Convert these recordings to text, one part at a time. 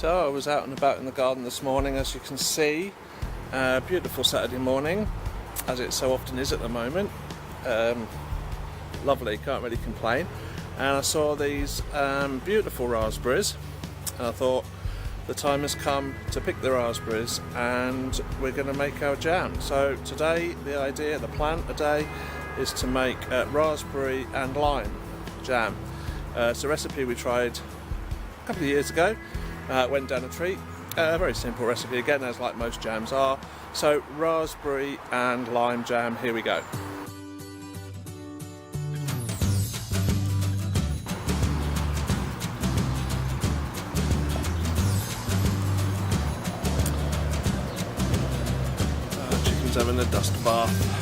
So I was out and about in the garden this morning, as you can see. Beautiful Saturday morning, as it so often is at the moment. Lovely, can't really complain. And I saw these beautiful raspberries, and I thought the time has come to pick the raspberries and we're going to make our jam. So today the plan today is to make raspberry and lime jam. It's a recipe we tried a couple of years ago. Went down a treat. A very simple recipe again, as like most jams are. So raspberry and lime jam, here we go. Chicken's having a dust bath.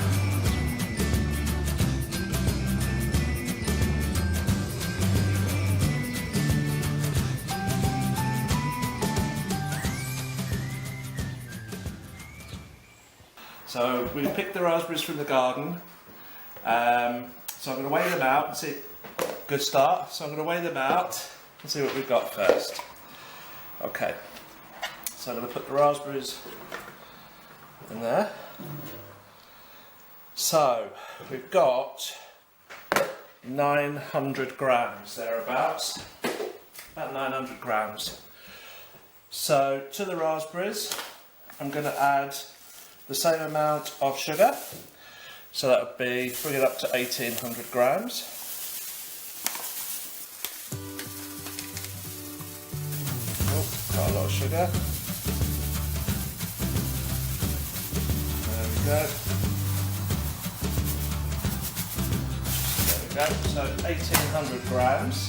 So we picked the raspberries from the garden, so I'm going to weigh them out and see. Good start. So I'm going to weigh them out and see what we've got first. Okay, so I'm going to put the raspberries in there. So we've got 900 grams thereabouts, about 900 grams. So to the raspberries I'm going to add the same amount of sugar, so that would be, bring it up to 1800 grams. Oh, quite a lot of sugar. There we go. So 1800 grams,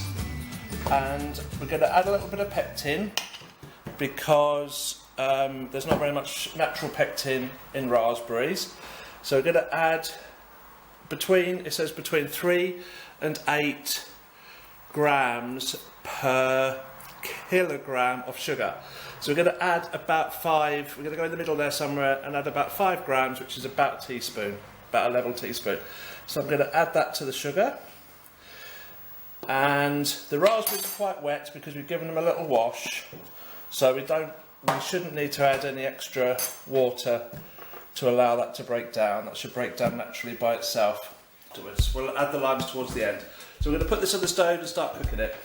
and we're going to add a little bit of pectin because there's not very much natural pectin in raspberries, so we're going to add it says between 3 and 8 grams per kilogram of sugar. So we're going to add about 5, we're going to go in the middle there somewhere and add about 5 grams, which is about a teaspoon, about a level teaspoon. So I'm going to add that to the sugar, and the raspberries are quite wet because we've given them a little wash, so we shouldn't need to add any extra water to allow that to break down. That should break down naturally by itself afterwards. We'll add the limes towards the end. So we're going to put this on the stove and start cooking it.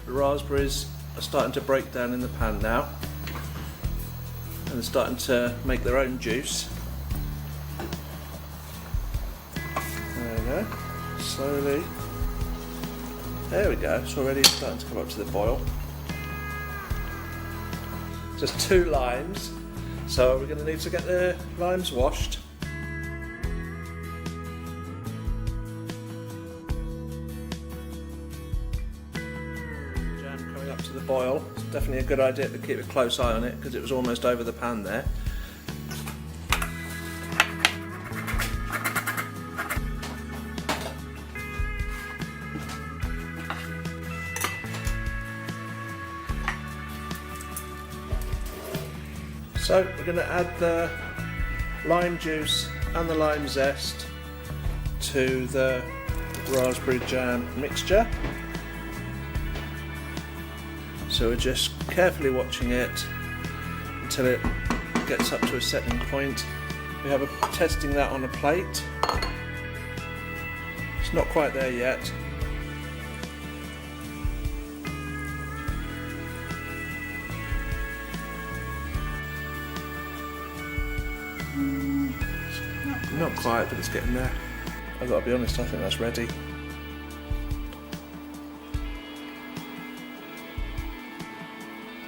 The raspberries are starting to break down in the pan now, and they're starting to make their own juice. There we go, slowly. There we go, it's already starting to come up to the boil. Just 2 limes, so we're going to need to get the limes washed. Jam coming up to the boil. It's definitely a good idea to keep a close eye on it because it was almost over the pan there. So we're going to add the lime juice and the lime zest to the raspberry jam mixture. So we're just carefully watching it until it gets up to a setting point. We have testing that on a plate. It's not quite there yet. Not quite, but it's getting there. I've got to be honest, I think that's ready.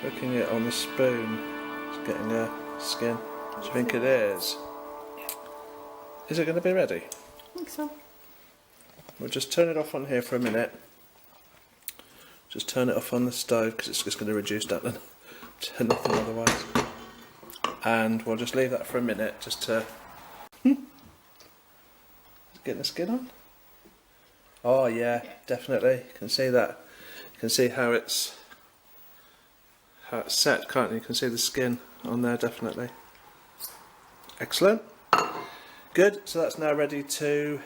Looking it on the spoon, it's getting a skin. Do you think it is? Is it going to be ready? I think so. We'll just turn it off on here for a minute. Just turn it off on the stove because it's just going to reduce that to nothing otherwise. And we'll just leave that for a minute just to... Getting the skin on? Oh yeah, definitely. You can see that. You can see how it's set, can't you? You can see the skin on there, definitely. Excellent. Good. So that's now ready to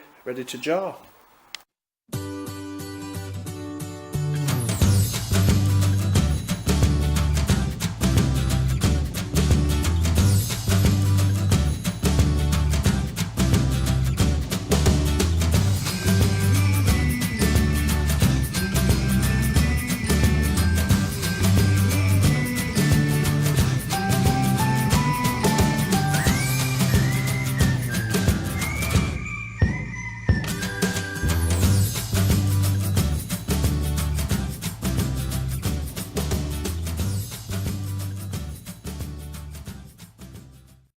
jar.